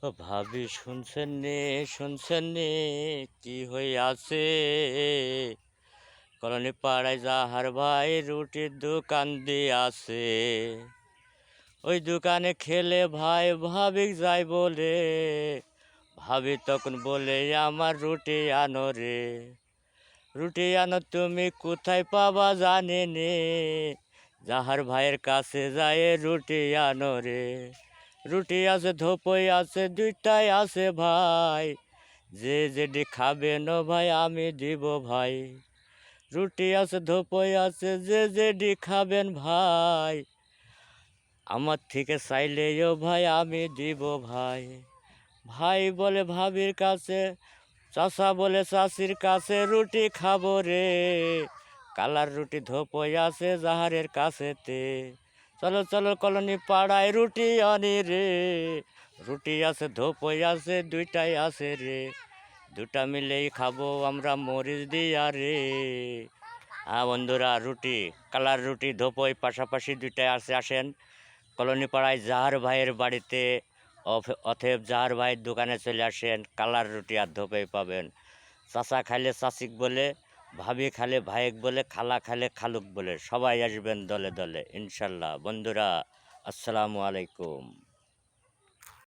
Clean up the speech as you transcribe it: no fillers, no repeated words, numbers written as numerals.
ও ভাবি শুনছেন নে কি হইয়াছে? কলোনি পাড়ায় যাহার ভাই রুটির দোকান দিয়াছে, ওই দোকানে খেলে ভাই ভাবি যাই বলে, ভাবি তখন বলে আমার রুটি আনো রে। রুটি আনো তুমি কোথায় পাবা জানি নে, যাহার ভাইয়ের কাছে যায় রুটি আনো রে। রুটি আছে ধোপই আছে দুইটাই আছে ভাই, যে যেটি খাবেন ভাই আমি দিব ভাই। রুটি আছে ধোপই আছে যে যেটি খাবেন ভাই, আমার থেকে চাইলেও ভাই আমি দিব ভাই। ভাই বলে ভাবির কাছে, চাচা বলে চাচির কাছে রুটি খাবো রে। কালার রুটি ধোপই আছে যাহারের কাছেতে, চলো চলো কলোনি পাড়ায় রুটি আনি রে। রুটি আছে ধোপই আছে দুইটাই আছে রে, দুটা মিলেই খাবো আমরা মরিচ দিয়া রে। বন্ধুরা, রুটি কালার রুটি ধোপই পাশাপাশি দুইটাই আছে, আসেন কলোনি পাড়ায় জাহার ভাইয়ের বাড়িতে, অতএব জাহার ভাইয়ের দোকানে চলে আসেন, কালার রুটি আর ধোপই পাবেন। চাচা খাইলে চাচিক বলে, ভাবি খালে ভাইক বলে, খালা খালে খালুক বলে, সবাই আসবেন দলে দলে ইনশাল্লাহ। বন্ধুরা, আসসালামু আলাইকুম।